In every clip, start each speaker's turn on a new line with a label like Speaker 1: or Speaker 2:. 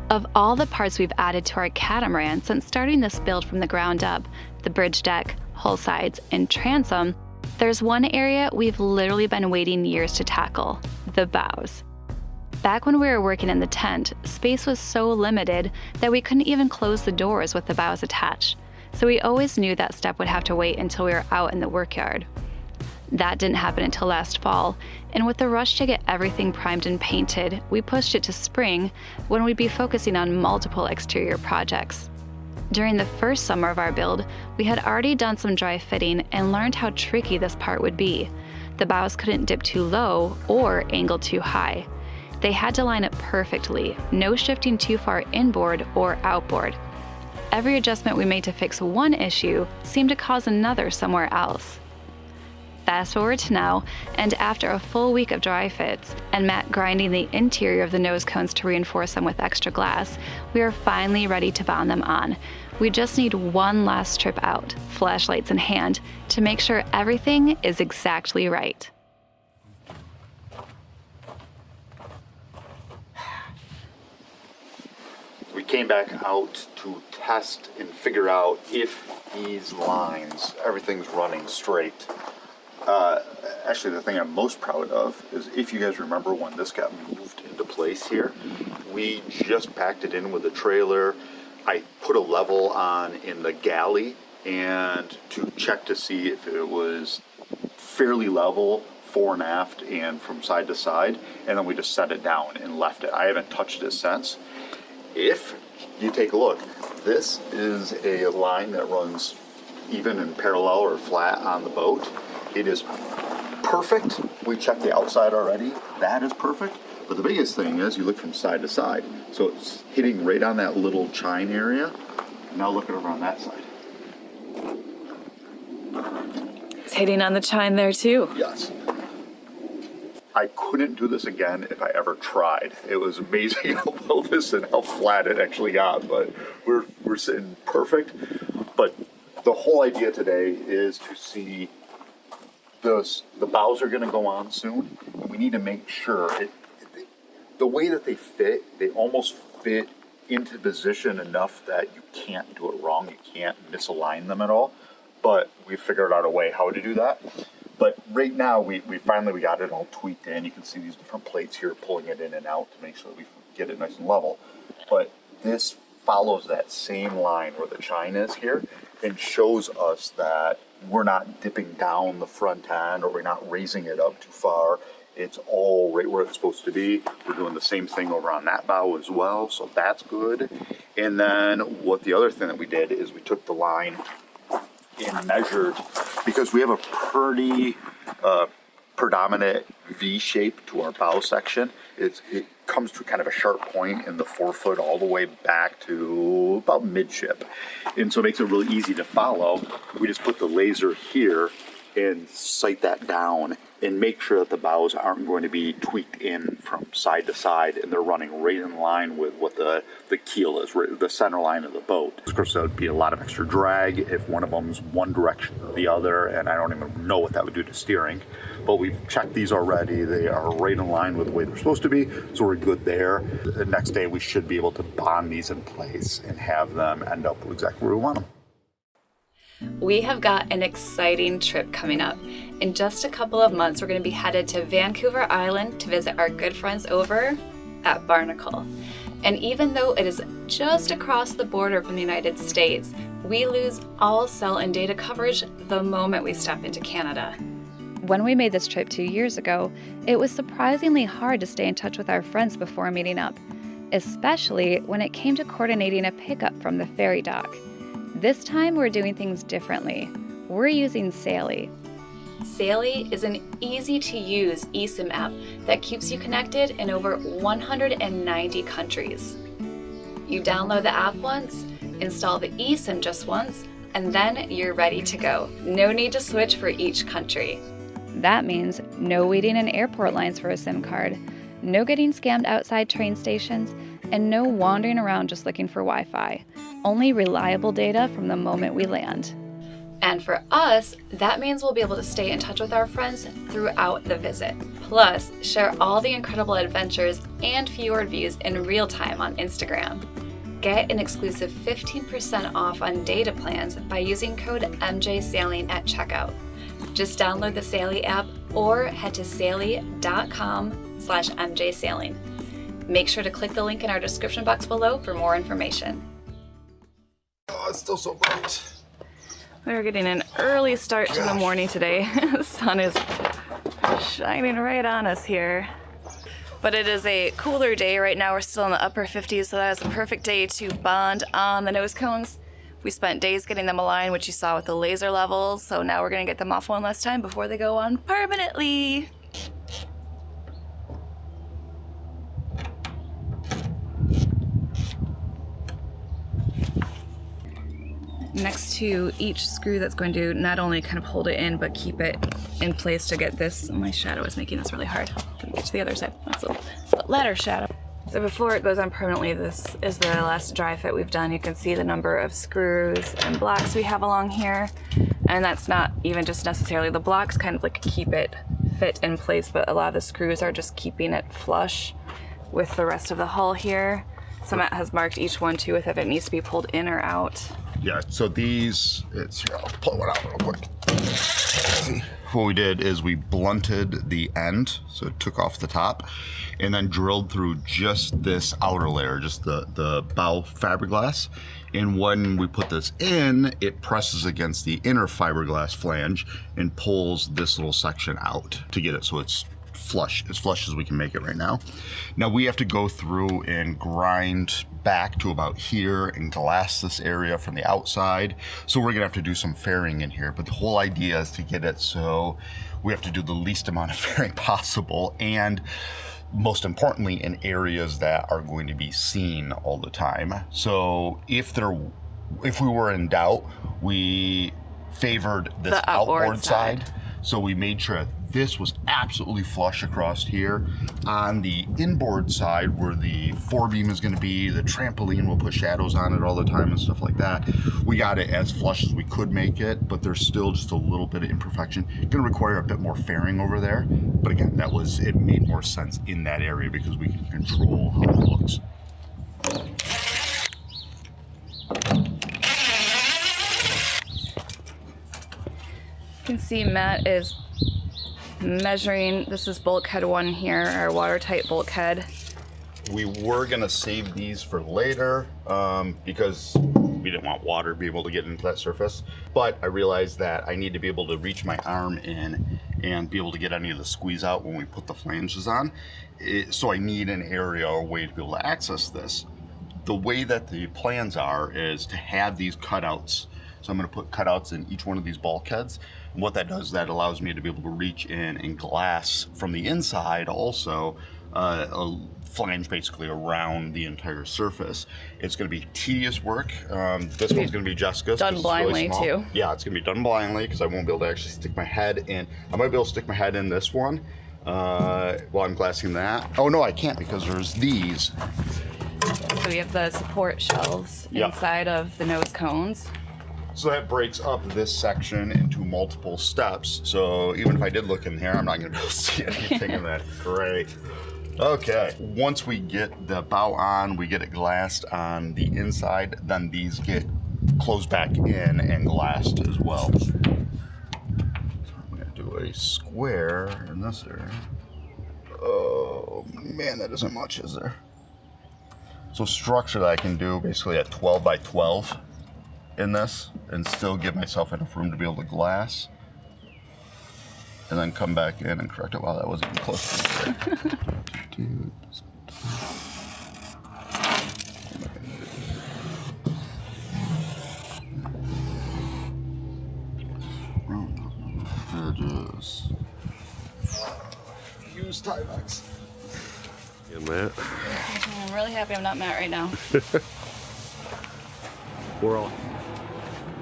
Speaker 1: Of all the parts we've added to our Catamaran since starting this build from the ground up, the bridge deck, hull sides, and transom, there's one area we've literally been waiting years to tackle: the bows. Back when we were working in the tent, space was so limited that we couldn't even close the doors with the bows attached, so we always knew that step would have to wait until we were out in the workyard. That didn't happen until last fall, and with the rush to get everything primed and painted, we pushed it to spring when we'd be focusing on multiple exterior projects. During the first summer of our build, we had already done some dry fitting and learned how tricky this part would be. The bows couldn't dip too low or angle too high. They had to line up perfectly, no shifting too far inboard or outboard. Every adjustment we made to fix one issue seemed to cause another somewhere else. Fast forward to now, and after a full week of dry fits and Matt grinding the interior of the nose cones to reinforce them with extra glass, we are finally ready to bond them on. We just need one last trip out, flashlights in hand, to make sure everything is exactly right.
Speaker 2: We came back out to test and figure out if these lines, everything's running straight. Actually, the thing I'm most proud of is, if you guys remember when this got moved into place here, we just packed it in with a trailer. I put a level on in the galley and to check to see if it was fairly level fore and aft and from side to side, and then we just set it down and left it. I haven't touched it since. If you take a look, this is a line that runs even and parallel or flat on the boat. It is perfect. We checked the outside already. That is perfect. But the biggest thing is you look from side to side. So it's hitting right on that little chine area. Now look over on that side.
Speaker 1: It's hitting on the chine there too.
Speaker 2: Yes. I couldn't do this again if I ever tried. It was amazing how well this and how flat it actually got, but we're sitting perfect. But the whole idea today is to see the bows are going to go on soon, and we need to make sure the way that they fit, they almost fit into position enough that you can't do it wrong. You can't misalign them at all. But we figured out a way how to do that. But right now, we finally got it all tweaked in. You can see these different plates here pulling it in and out to make sure that we get it nice and level. But this follows that same line where the chine is here and shows us that we're not dipping down the front end or we're not raising it up too far. It's all right where it's supposed to be. We're doing the same thing over on that bow as well, so that's good. And then the other thing that we did is we took the line and measured, because we have a pretty predominant V shape to our bow section. It comes to kind of a sharp point in the forefoot all the way back to about midship. And so it makes it really easy to follow. We just put the laser here and sight that down and make sure that the bows aren't going to be tweaked in from side to side and they're running right in line with what the keel is, the center line of the boat. Of course, that would be a lot of extra drag if one of them's one direction or the other, and I don't even know what that would do to steering. But we've checked these already. They are right in line with the way they're supposed to be, so we're good there. The next day, we should be able to bond these in place and have them end up exactly where we want them.
Speaker 1: We have got an exciting trip coming up. In just a couple of months, we're going to be headed to Vancouver Island to visit our good friends over at Barnacle. And even though it is just across the border from the United States, we lose all cell and data coverage the moment we step into Canada. When we made this trip 2 years ago, it was surprisingly hard to stay in touch with our friends before meeting up, especially when it came to coordinating a pickup from the ferry dock. This time we're doing things differently. We're using Sally. Sally is an easy-to-use eSIM app that keeps you connected in over 190 countries. You download the app once, install the eSIM just once, and then you're ready to go. No need to switch for each country. That means no waiting in airport lines for a SIM card, no getting scammed outside train stations, and no wandering around just looking for Wi-Fi. Only reliable data from the moment we land. And for us, that means we'll be able to stay in touch with our friends throughout the visit. Plus, share all the incredible adventures and fjord views in real time on Instagram. Get an exclusive 15% off on data plans by using code MJSailing at checkout. Just download the Saily app or head to saily.com/MJSailing. Make sure to click the link in our description box below for more information.
Speaker 2: Oh, it's still so bright.
Speaker 1: We're getting an early start to the morning today. The sun is shining right on us here. But it is a cooler day right now. We're still in the upper 50s, so that is a perfect day to bond on the nose cones. We spent days getting them aligned, which you saw with the laser levels, so now we're gonna get them off one last time before they go on permanently. Next to each screw that's going to not only kind of hold it in, but keep it in place to get this. My shadow is making this really hard. Let me get to the other side. That's a ladder shadow. So before it goes on permanently, this is the last dry fit we've done. You can see the number of screws and blocks we have along here. And that's not even just necessarily the blocks kind of like keep it fit in place, but a lot of the screws are just keeping it flush with the rest of the hull here. So Matt has marked each one too with if it needs to be pulled in or out.
Speaker 2: Yeah, so these, here, I'll pull one out real quick. See, what we did is we blunted the end, so it took off the top, and then drilled through just this outer layer, just the bow fiberglass. And when we put this in, it presses against the inner fiberglass flange and pulls this little section out to get it so it's flush, as flush as we can make it right now. Now we have to go through and grind back to about here and glass this area from the outside. So we're gonna have to do some fairing in here, but the whole idea is to get it so we have to do the least amount of fairing possible, and most importantly in areas that are going to be seen all the time. So if we were in doubt, we favored this
Speaker 1: the
Speaker 2: outboard side. So we made sure this was absolutely flush across here. On the inboard side, where the forebeam is going to be, the trampoline, we'll put shadows on it all the time and stuff like that. We got it as flush as we could make it, but there's still just a little bit of imperfection. Going to require a bit more fairing over there. But again, it made more sense in that area because we can control how it looks.
Speaker 1: You can see Matt is measuring, this is bulkhead 1 here, our watertight bulkhead.
Speaker 2: We were gonna save these for later because we didn't want water to be able to get into that surface. But I realized that I need to be able to reach my arm in and be able to get any of the squeeze out when we put the flanges on. So I need an area or way to be able to access this. The way that the plans are is to have these cutouts. So I'm going to put cutouts in each one of these bulkheads. And what that does, that allows me to be able to reach in and glass from the inside also a flange basically around the entire surface. It's going to be tedious work. This one's going to be Jessica's.
Speaker 1: Done blindly
Speaker 2: really
Speaker 1: too.
Speaker 2: Yeah, it's going to be done blindly because I won't be able to actually stick my head in. I might be able to stick my head in this one while I'm glassing that. Oh no, I can't because there's these.
Speaker 1: So we have the support shelves inside of the nose cones.
Speaker 2: So that breaks up this section into multiple steps. So even if I did look in here, I'm not gonna be able to see anything in that. Great. Okay, once we get the bow on, we get it glassed on the inside, then these get closed back in and glassed as well. So I'm gonna do a square in this area. Oh man, that isn't much, is there? So structure that I can do basically at 12 by 12 in this and still give myself enough room to be able to glass and then come back in and correct it. Wow, that wasn't even close to it. Edges. Use Timex.
Speaker 3: Yeah, Matt.
Speaker 1: I'm really happy I'm not Matt right now.
Speaker 3: We're all.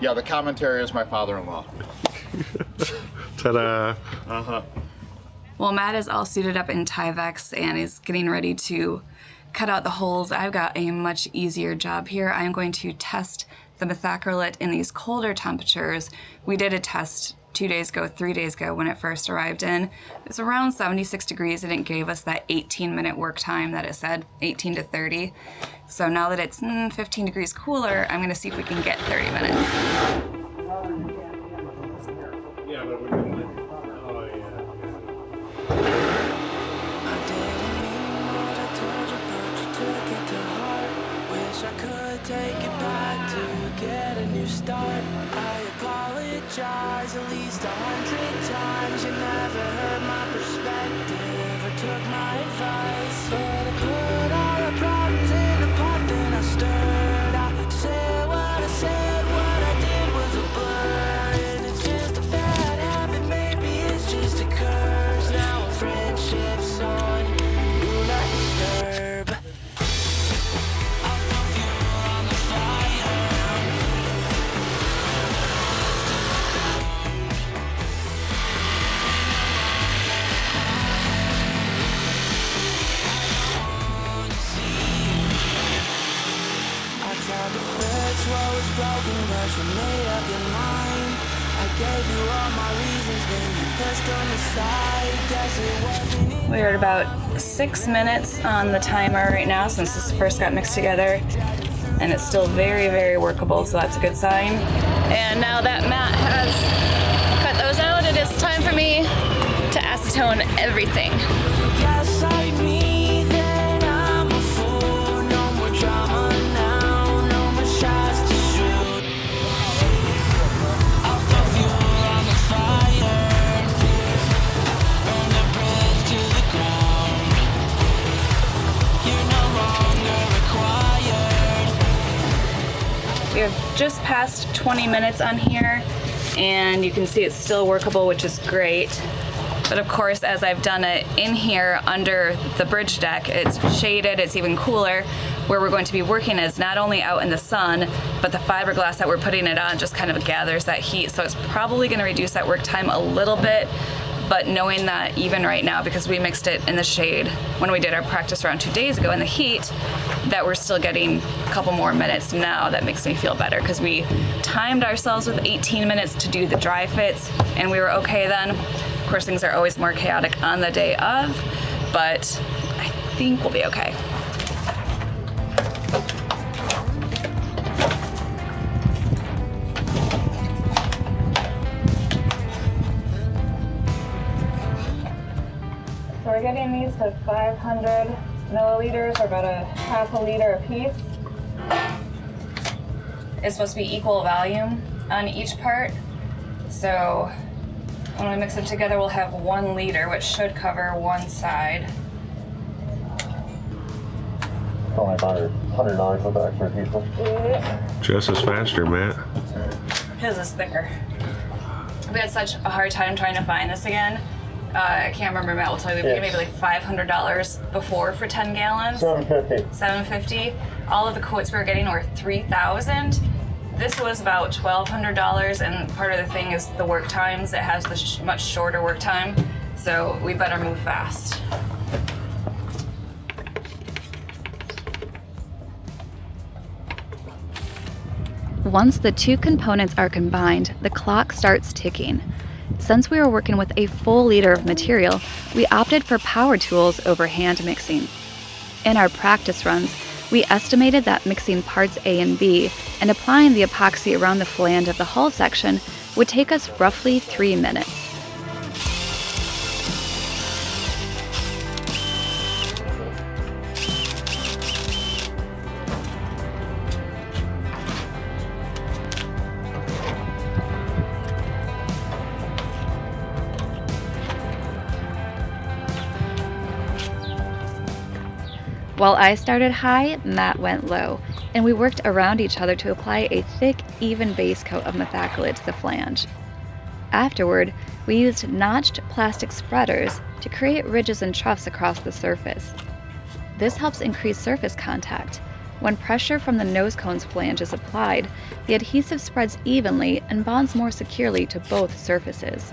Speaker 2: Yeah, the commentary is my father-in-law.
Speaker 3: Ta-da!
Speaker 1: Well, Matt is all suited up in Tyvek and is getting ready to cut out the holes. I've got a much easier job here. I'm going to test
Speaker 4: the methacrylate in these colder temperatures, we did a test 2 days ago, 3 days ago when it first arrived in. It's around 76 degrees and it gave us that 18-minute work time that it said, 18 to 30. So now that it's 15 degrees cooler, I'm gonna see if we can get 30 minutes.
Speaker 3: Yeah, but we didn't. Oh, yeah.
Speaker 5: I could take it back to get a new start. I apologize at least 100 times. You never heard my perspective or took my advice. But I put all the problems in the pot, then I stirred. I said what I said, what I did was a blur. And it's just a bad habit, maybe it's just a curse. Now friendship's on, do not disturb. What was broken, but you made up your mind. I gave you all my reasons, then you pushed on the side. Guess it wasn't.
Speaker 4: We're at about 6 minutes on the timer right now since this first got mixed together. And it's still very, very workable, so that's a good sign. And now that Matt has cut those out, it is time for me to acetone everything.
Speaker 5: Guess like me, then I'm a fool. No more drama now, no more shots to shoot. I'll throw fuel on the fire, burn the bridge to the ground. You're no longer required.
Speaker 4: We have just passed 20 minutes on here, and you can see it's still workable, which is great. But of course, as I've done it in here under the bridge deck, it's shaded, it's even cooler. Where we're going to be working is not only out in the sun, but the fiberglass that we're putting it on just kind of gathers that heat. So it's probably gonna reduce that work time a little bit, but knowing that even right now, because we mixed it in the shade when we did our practice round 2 days ago in the heat, that we're still getting a couple more minutes now, that makes me feel better, because we timed ourselves with 18 minutes to do the dry fits, and we were okay then. Of course, things are always more chaotic on the day of, but I think we'll be okay. So we're getting these to 500 milliliters, or about a half a liter a piece. It's supposed to be equal volume on each part. So when we mix it together, we'll have 1 liter, which should cover one side.
Speaker 6: Only $100 for the extra piece.
Speaker 3: Just as faster, Matt.
Speaker 4: His is thicker. We had such a hard time trying to find this again. I can't remember, Matt will tell you, we paid maybe like $500 before for 10 gallons. $750. All of the quotes we were getting were $3,000. This was about $1,200, and part of the thing is the work times. It has the much shorter work time, so we better move fast.
Speaker 1: Once the two components are combined, the clock starts ticking. Since we were working with a full liter of material, we opted for power tools over hand mixing. In our practice runs, we estimated that mixing parts A and B and applying the epoxy around the flange of the hull section would take us roughly 3 minutes. While I started high, Matt went low, and we worked around each other to apply a thick, even base coat of methacrylate to the flange. Afterward, we used notched plastic spreaders to create ridges and troughs across the surface. This helps increase surface contact. When pressure from the nose cone's flange is applied, the adhesive spreads evenly and bonds more securely to both surfaces.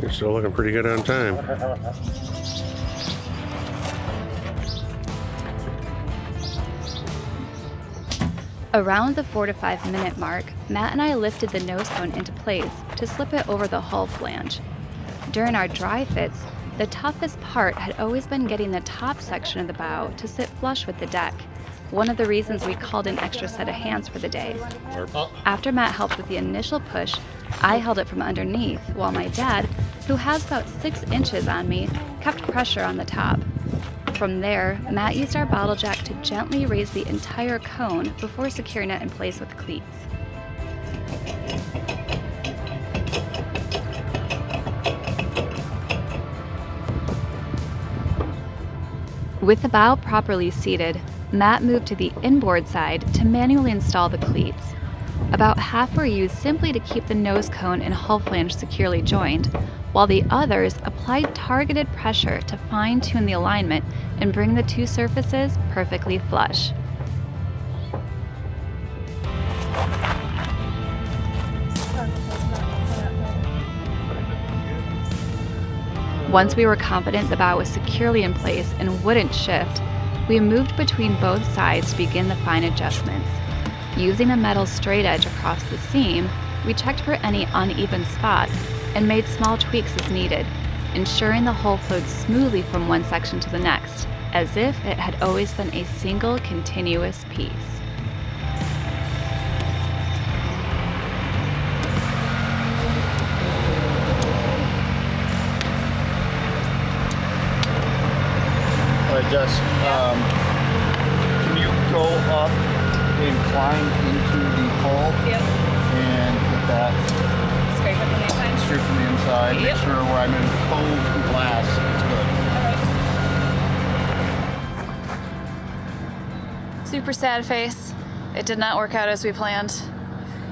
Speaker 3: You're still looking pretty good on time.
Speaker 1: Around the 4 to 5 minute mark, Matt and I lifted the nose cone into place to slip it over the hull flange. During our dry fits, the toughest part had always been getting the top section of the bow to sit flush with the deck, one of the reasons we called an extra set of hands for the day. After Matt helped with the initial push, I held it from underneath, while my dad, who has about 6 inches on me, kept pressure on the top. From there, Matt used our bottle jack to gently raise the entire cone before securing it in place with cleats. With the bow properly seated, Matt moved to the inboard side to manually install the cleats. About half were used simply to keep the nose cone and hull flange securely joined, while the others applied targeted pressure to fine-tune the alignment and bring the two surfaces perfectly flush. Once we were confident the bow was securely in place and wouldn't shift, we moved between both sides to begin the fine adjustments. Using a metal straight edge across the seam, we checked for any uneven spots and made small tweaks as needed, ensuring the hull flowed smoothly from one section to the next, as if it had always been a single continuous piece.
Speaker 2: Can you go up and climb into the hull?
Speaker 4: Yep.
Speaker 2: And put that
Speaker 4: Straight up on the inside.
Speaker 2: straight from the inside.
Speaker 4: Yep.
Speaker 2: Make sure where I'm in closed glass, it's good.
Speaker 4: Super sad face. It did not work out as we planned.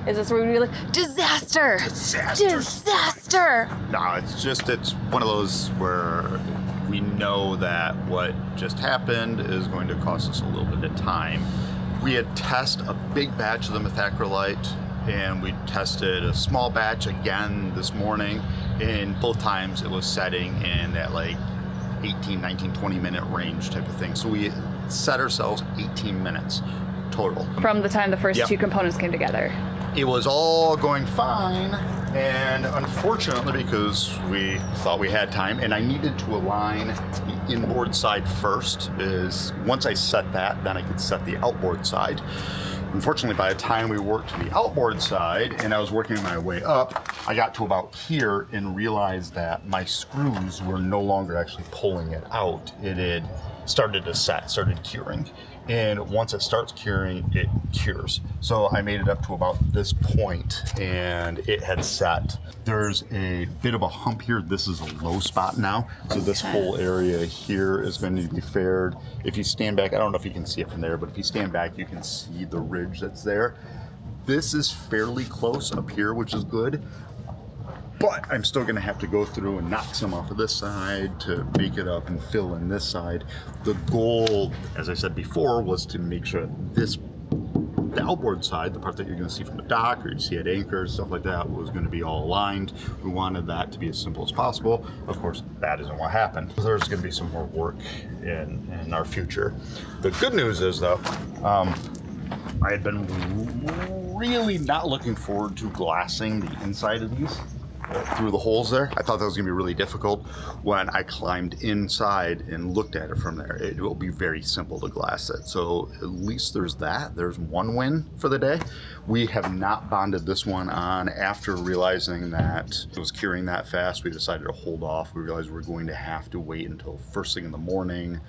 Speaker 4: Is this where we were like, disaster! Disaster!
Speaker 2: No, it's one of those where we know that what just happened is going to cost us a little bit of time. We had tested a big batch of the methacrylate, and we tested a small batch again this morning, and both times it was setting in that like 18, 19, 20 minute range type of thing. So we set ourselves 18 minutes total.
Speaker 4: From the time the first
Speaker 2: Yep.
Speaker 4: two components came together.
Speaker 2: It was all going fine, and unfortunately, because we thought we had time, and I needed to align the inboard side first, is once I set that, then I could set the outboard side. Unfortunately, by the time we worked to the outboard side, and I was working my way up, I got to about here and realized that my screws were no longer actually pulling it out. It had started to set, started curing. And once it starts curing, it cures. So I made it up to about this point, and it had set. There's a bit of a hump here. This is a low spot now. So this whole area here is going to be faired. If you stand back, I don't know if you can see it from there, but if you stand back, you can see the ridge that's there. This is fairly close up here, which is good. But I'm still going to have to go through and knock some off of this side to make it up and fill in this side. The goal, as I said before, was to make sure the outboard side, the part that you're going to see from the dock or you see at anchor, stuff like that, was going to be all aligned. We wanted that to be as simple as possible. Of course, that isn't what happened. There's going to be some more work in our future. The good news is, though, I had been really not looking forward to glassing the inside of these through the holes there. I thought that was going to be really difficult. When I climbed inside and looked at it from there, it will be very simple to glass it. So at least there's that. There's one win for the day. We have not bonded this one on. After realizing that it was curing that fast, we decided to hold off. We realized we're going to have to wait until first thing in the morning,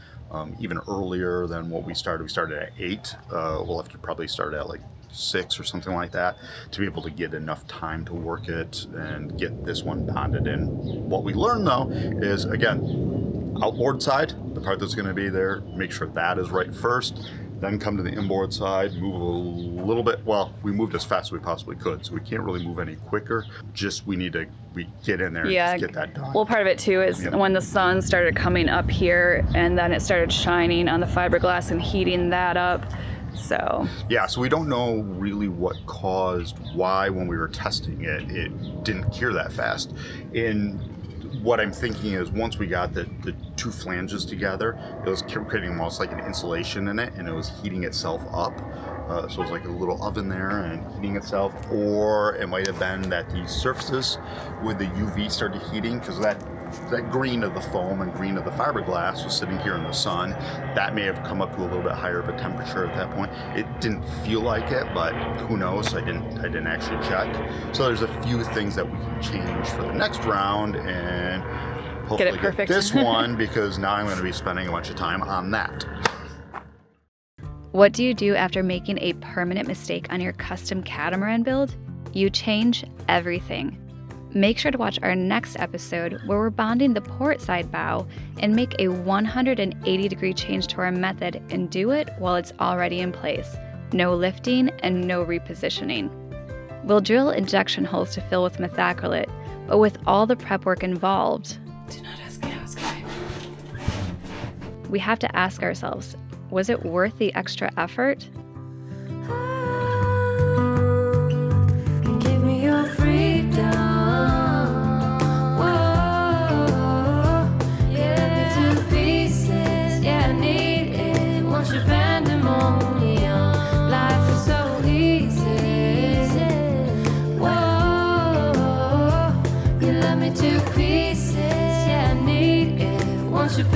Speaker 2: even earlier than what we started. We started at 8. We'll have to probably start at like 6 or something like that to be able to get enough time to work it and get this one bonded in. What we learned, though, is, again, outboard side, the part that's going to be there, make sure that is right first, then come to the inboard side, move a little bit. Well, we moved as fast as we possibly could, so we can't really move any quicker. Just we get in there and just get that done.
Speaker 4: Well, part of it too is when the sun started coming up here and then it started shining on the fiberglass and heating that up. So
Speaker 2: we don't know really what caused why when we were testing it didn't cure that fast. And what I'm thinking is once we got the two flanges together, it was creating almost like an insulation in it, and it was heating itself up. So it was like a little oven there and heating itself. Or it might have been that these surfaces with the UV started heating, because that green of the foam and green of the fiberglass was sitting here in the sun. That may have come up to a little bit higher of a temperature at that point. It didn't feel like it, but who knows? I didn't actually check. So there's a few things that we can change for the next round and hopefully
Speaker 4: Get it perfect.
Speaker 2: this one, because now I'm going to be spending a bunch of time on that.
Speaker 1: What do you do after making a permanent mistake on your custom catamaran build? You change everything. Make sure to watch our next episode where we're bonding the port side bow and make a 180-degree change to our method and do it while it's already in place. No lifting and no repositioning. We'll drill injection holes to fill with methacrylate, but with all the prep work involved,
Speaker 4: Do not ask me how it's going.
Speaker 1: we have to ask ourselves, was it worth the extra effort?
Speaker 5: Give me your freedom. Whoa, yeah, to pieces. Yeah, I need it. Want your pandemonium. Life is so easy. Whoa, you love me to pieces. Yeah, I need it. Want your